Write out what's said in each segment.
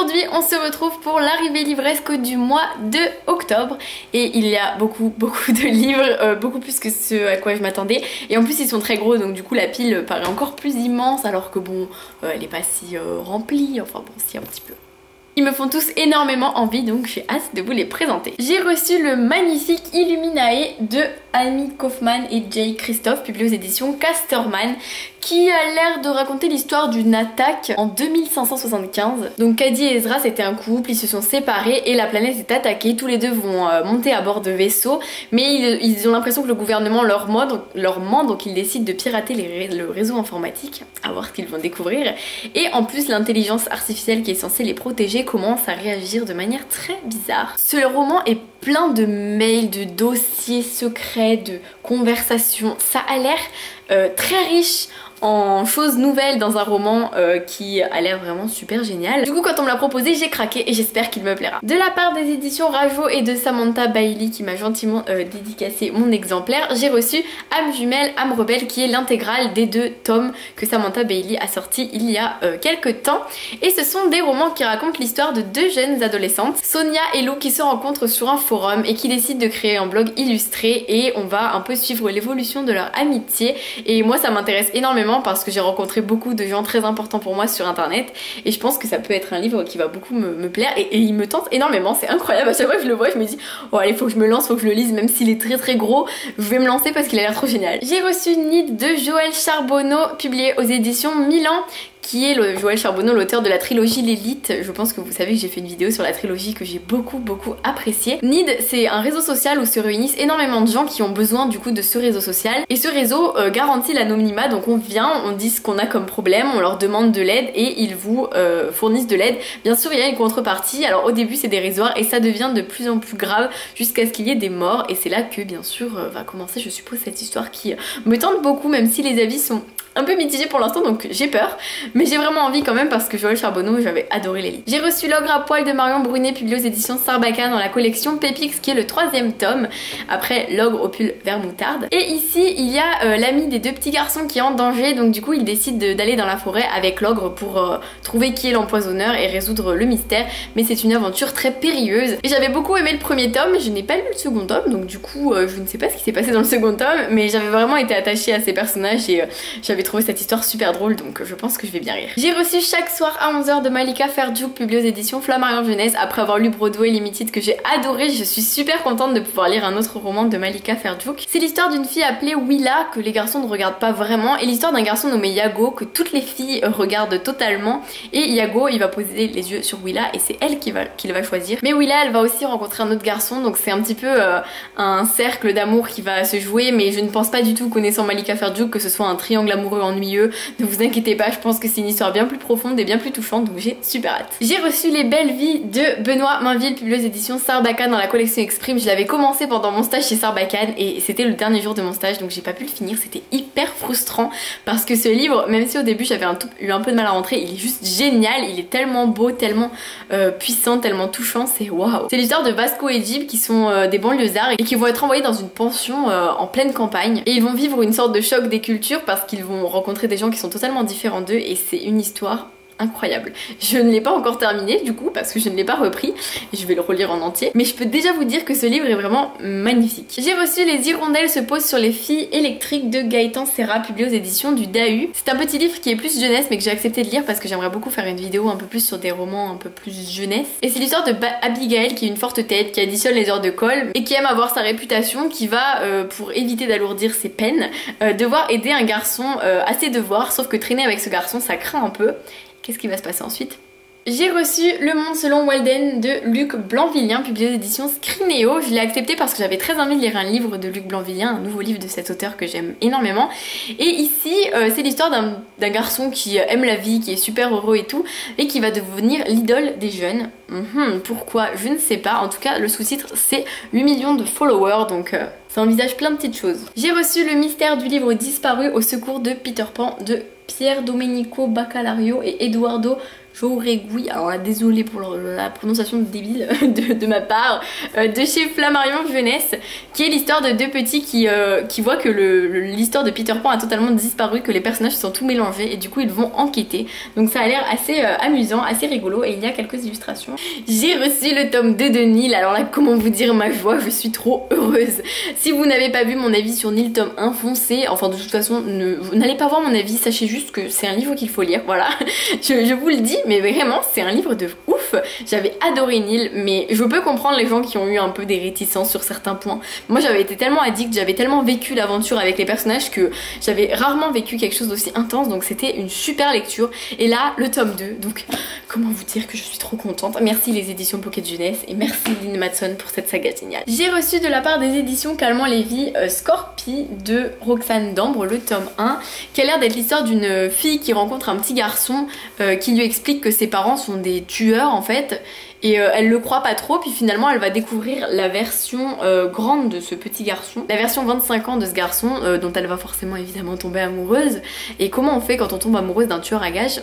Aujourd'hui on se retrouve pour l'arrivée livresque du mois de octobre et il y a beaucoup de livres, beaucoup plus que ce à quoi je m'attendais, et en plus ils sont très gros donc du coup la pile paraît encore plus immense alors que bon elle est pas si remplie, enfin bon si un petit peu. Ils me font tous énormément envie donc j'ai hâte de vous les présenter. J'ai reçu le magnifique Illuminae de Amy Kaufman et Jay Christophe, publié aux éditions Casterman, qui a l'air de raconter l'histoire d'une attaque en 2575. Donc Cady et Ezra c'était un couple, ils se sont séparés et la planète est attaquée. Tous les deux vont monter à bord de vaisseaux, mais ils ont l'impression que le gouvernement leur ment, donc ils décident de pirater le réseau informatique, à voir ce qu'ils vont découvrir. Et en plus l'intelligence artificielle qui est censée les protéger commence à réagir de manière très bizarre. Ce roman est plein de mails, de dossiers secrets, de conversations. Ça a l'air très riche en choses nouvelles dans un roman qui a l'air vraiment super génial. Du coup quand on me l'a proposé j'ai craqué et j'espère qu'il me plaira. De la part des éditions Rajo et de Samantha Bailey qui m'a gentiment dédicacé mon exemplaire, j'ai reçu Âme jumelle, Âme rebelle qui est l'intégrale des 2 tomes que Samantha Bailey a sorti il y a quelques temps. Et ce sont des romans qui racontent l'histoire de 2 jeunes adolescentes, Sonia et Lou, qui se rencontrent sur un forum et qui décident de créer un blog illustré, et on va un peu suivre l'évolution de leur amitié. Et moi ça m'intéresse énormément parce que j'ai rencontré beaucoup de gens très importants pour moi sur internet et je pense que ça peut être un livre qui va beaucoup me plaire et il me tente énormément, c'est incroyable. À chaque fois que je le vois je me dis oh allez faut que je me lance, faut que je le lise, même s'il est très gros je vais me lancer parce qu'il a l'air trop génial. J'ai reçu Nid de Joël Charbonneau, publié aux éditions Milan, qui est Joël Charbonneau, l'auteur de la trilogie L'Élite. Je pense que vous savez que j'ai fait une vidéo sur la trilogie que j'ai beaucoup appréciée. Nid, c'est un réseau social où se réunissent énormément de gens qui ont besoin du coup de ce réseau social. Et ce réseau garantit l'anonymat, donc on vient, on dit ce qu'on a comme problème, on leur demande de l'aide et ils vous fournissent de l'aide. Bien sûr il y a une contrepartie, alors au début c'est dérisoire et ça devient de plus en plus grave jusqu'à ce qu'il y ait des morts, et c'est là que bien sûr va commencer je suppose cette histoire qui me tente beaucoup, même si les avis sont un peu mitigé pour l'instant donc j'ai peur, mais j'ai vraiment envie quand même parce que Joël Charbonneau, j'avais adoré les livres. J'ai reçu L'Ogre à poil de Marion Brunet, publié aux éditions Sarbacane dans la collection Pépix, qui est le 3e tome après L'Ogre au pull vert moutarde. Et ici il y a l'ami des 2 petits garçons qui est en danger, donc du coup il décide d'aller dans la forêt avec l'ogre pour trouver qui est l'empoisonneur et résoudre le mystère, mais c'est une aventure très périlleuse. Et j'avais beaucoup aimé le 1er tome, je n'ai pas lu le 2nd tome donc du coup je ne sais pas ce qui s'est passé dans le 2nd tome, mais j'avais vraiment été attachée à ces personnages et j'avais trouvé cette histoire super drôle, donc je pense que je vais bien rire. J'ai reçu Chaque soir à 11h de Malika Ferdouk, publié aux éditions Flammarion Jeunesse. Après avoir lu Broadway Limited que j'ai adoré, je suis super contente de pouvoir lire un autre roman de Malika Ferdouk. C'est l'histoire d'une fille appelée Willa que les garçons ne regardent pas vraiment, et l'histoire d'un garçon nommé Yago que toutes les filles regardent totalement, et Yago il va poser les yeux sur Willa et c'est elle qu'il va choisir. Mais Willa elle va aussi rencontrer un autre garçon, donc c'est un petit peu un cercle d'amour qui va se jouer, mais je ne pense pas du tout, connaissant Malika Ferdouk, que ce soit un triangle amoureux ennuyeux. Ne vous inquiétez pas, je pense que c'est une histoire bien plus profonde et bien plus touchante, donc j'ai super hâte. J'ai reçu Les Belles Vies de Benoît Mainville, publié aux éditions Sarbacane dans la collection Exprime. Je l'avais commencé pendant mon stage chez Sarbacane et c'était le dernier jour de mon stage, donc j'ai pas pu le finir. C'était hyper frustrant parce que ce livre, même si au début j'avais eu un peu de mal à rentrer, il est juste génial, il est tellement beau, tellement puissant, tellement touchant, c'est waouh. C'est l'histoire de Vasco et Jib qui sont des banlieusards et qui vont être envoyés dans une pension en pleine campagne, et ils vont vivre une sorte de choc des cultures parce qu'ils vont rencontrer des gens qui sont totalement différents d'eux, et c'est une histoire incroyable. Je ne l'ai pas encore terminé du coup parce que je ne l'ai pas repris et je vais le relire en entier, mais je peux déjà vous dire que ce livre est vraiment magnifique. J'ai reçu Les Hirondelles se posent sur les filles électriques de Gaëtan Serra, publié aux éditions du Dahu. C'est un petit livre qui est plus jeunesse mais que j'ai accepté de lire parce que j'aimerais beaucoup faire une vidéo un peu plus sur des romans un peu plus jeunesse. Et c'est l'histoire de Abigail qui est une forte tête, qui additionne les heures de colle et qui aime avoir sa réputation, qui va pour éviter d'alourdir ses peines devoir aider un garçon à ses devoirs, sauf que traîner avec ce garçon ça craint un peu. Qu'est-ce qui va se passer ensuite? J'ai reçu Le Monde selon Walden de Luc Blanvillien, publié aux éditions Scrinéo. Je l'ai accepté parce que j'avais très envie de lire un livre de Luc Blanvillien, un nouveau livre de cet auteur que j'aime énormément. Et ici, c'est l'histoire d'un garçon qui aime la vie, qui est super heureux et tout, et qui va devenir l'idole des jeunes. Pourquoi? Je ne sais pas. En tout cas, le sous-titre, c'est 8 millions de followers, donc ça envisage plein de petites choses. J'ai reçu Le mystère du livre disparu au secours de Peter Pan de Pier Domenico Baccalario et Eduardo Jorégui, alors là désolée pour la prononciation débile de ma part, de chez Flammarion Jeunesse, qui est l'histoire de deux petits qui voient que l'histoire de Peter Pan a totalement disparu, que les personnages sont tout mélangés et du coup ils vont enquêter. Donc ça a l'air assez amusant, assez rigolo et il y a quelques illustrations. J'ai reçu le tome 2 de Nil, alors là comment vous dire ma joie, je suis trop heureuse. Si vous n'avez pas vu mon avis sur Nil tome 1, foncez, enfin de toute façon n'allez pas voir mon avis, sachez juste que c'est un livre qu'il faut lire, voilà. je vous le dis, mais vraiment c'est un livre de ouf. J'avais adoré Nil, mais je peux comprendre les gens qui ont eu un peu des réticences sur certains points. Moi j'avais été tellement addict, j'avais tellement vécu l'aventure avec les personnages que j'avais rarement vécu quelque chose d'aussi intense, donc c'était une super lecture. Et là le tome 2, donc comment vous dire que je suis trop contente. Merci les éditions Pocket Jeunesse et merci Lynn Matson pour cette saga géniale. J'ai reçu de la part des éditions Calmant Lévy Scorpie de Roxane Dambre, le tome 1, qui a l'air d'être l'histoire d'une fille qui rencontre un petit garçon qui lui explique que ses parents sont des tueurs en fait. Et elle le croit pas trop, puis finalement elle va découvrir la version grande de ce petit garçon, la version 25 ans de ce garçon, dont elle va forcément évidemment tomber amoureuse. Et comment on fait quand on tombe amoureuse d'un tueur à gages?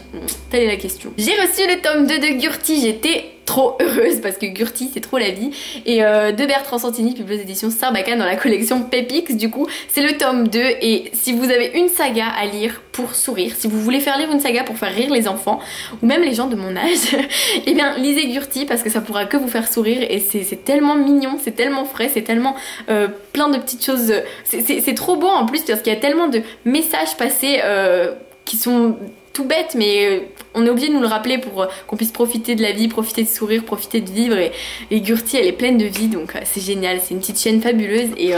Telle est la question. J'ai reçu le tome 2 de Gurty, j'étais trop heureuse parce que Gurty c'est trop la vie. Et de Bertrand Santini, publié aux éditions Sarbacane dans la collection Pépix, du coup c'est le tome 2. Et si vous avez une saga à lire pour sourire, si vous voulez faire lire une saga pour faire rire les enfants, ou même les gens de mon âge, et bien lisez Gurty parce que ça pourra que vous faire sourire et c'est tellement mignon, c'est tellement frais, c'est tellement plein de petites choses, c'est trop beau en plus parce qu'il y a tellement de messages passés qui sont tout bêtes mais on est obligé de nous le rappeler pour qu'on puisse profiter de la vie, profiter de sourire, profiter de vivre et Gurty elle est pleine de vie donc c'est génial, c'est une petite chaîne fabuleuse et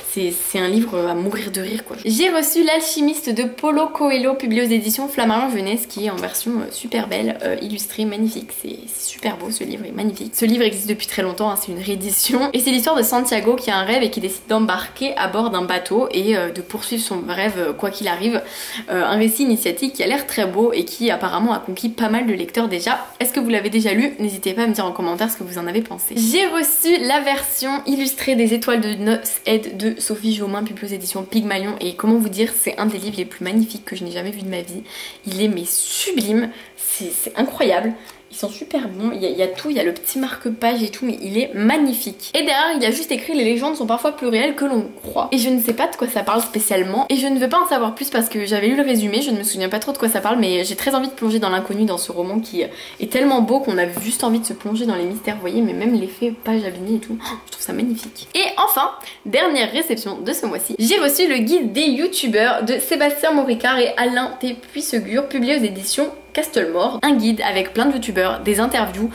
c'est un livre à mourir de rire quoi. J'ai reçu L'Alchimiste de Paulo Coelho publié aux éditions Flammarion Jeunesse qui est en version super belle, illustrée, magnifique, c'est super beau, ce livre est magnifique. Ce livre existe depuis très longtemps, hein, c'est une réédition et c'est l'histoire de Santiago qui a un rêve et qui décide d'embarquer à bord d'un bateau et de poursuivre son rêve quoi qu'il arrive. Un récit initiatique qui a l'air très beau et qui apparemment a conquis pas mal de lecteurs déjà. Est-ce que vous l'avez déjà lu? N'hésitez pas à me dire en commentaire ce que vous en avez pensé. J'ai reçu la version illustrée des Étoiles de Noces Aide de Sophie Jaumin, publiée aux éditions Pygmalion et comment vous dire, c'est un des livres les plus magnifiques que je n'ai jamais vu de ma vie. Il est mais sublime, c'est incroyable. Ils sont super bons, il y a tout, il y a le petit marque-page et tout, mais il est magnifique. Et derrière, il y a juste écrit « Les légendes sont parfois plus réelles que l'on croit ». Et je ne sais pas de quoi ça parle spécialement, et je ne veux pas en savoir plus parce que j'avais lu le résumé, je ne me souviens pas trop de quoi ça parle, mais j'ai très envie de plonger dans l'inconnu dans ce roman qui est tellement beau qu'on a juste envie de se plonger dans les mystères, vous voyez, mais même l'effet page abîmée et tout, je trouve ça magnifique. Et enfin, dernière réception de ce mois-ci, j'ai reçu le guide des youtubeurs de Sébastien Moricard et Alain T. Puissegur, publié aux éditions Castlemore, un guide avec plein de youtubeurs, des interviews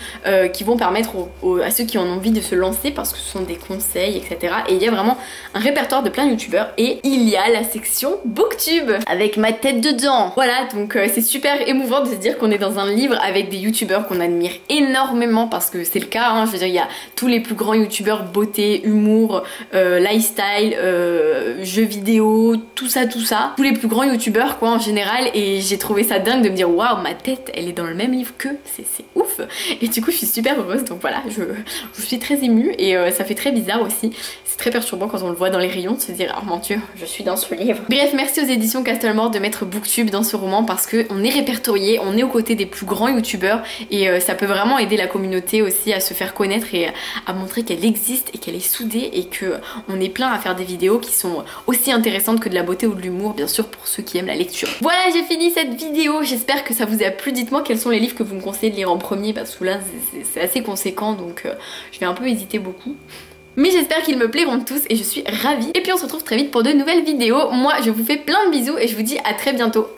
qui vont permettre à ceux qui en ont envie de se lancer parce que ce sont des conseils etc. Et il y a vraiment un répertoire de plein de youtubeurs et il y a la section booktube avec ma tête dedans. Voilà donc c'est super émouvant de se dire qu'on est dans un livre avec des youtubeurs qu'on admire énormément parce que c'est le cas, hein. Je veux dire il y a tous les plus grands youtubeurs beauté, humour, lifestyle, jeux vidéo, tout ça, tous les plus grands youtubeurs quoi en général et j'ai trouvé ça dingue de me dire waouh ma tête elle est dans le même livre que c'est ouf et du coup je suis super heureuse donc voilà je suis très émue et ça fait très bizarre aussi, c'est très perturbant quand on le voit dans les rayons de se dire oh mon dieu je suis dans ce livre. Bref merci aux éditions Castlemore de mettre booktube dans ce roman parce que on est répertorié, on est aux côtés des plus grands youtubeurs et ça peut vraiment aider la communauté aussi à se faire connaître et à montrer qu'elle existe et qu'elle est soudée et que on est plein à faire des vidéos qui sont aussi intéressantes que de la beauté ou de l'humour bien sûr pour ceux qui aiment la lecture. Voilà j'ai fini cette vidéo, j'espère que ça vous a plu, dites-moi quels sont les livres que vous me conseillez de lire en premier parce que là c'est assez conséquent donc je vais un peu hésiter beaucoup. Mais j'espère qu'ils me plairont tous et je suis ravie. Et puis on se retrouve très vite pour de nouvelles vidéos. Moi je vous fais plein de bisous et je vous dis à très bientôt.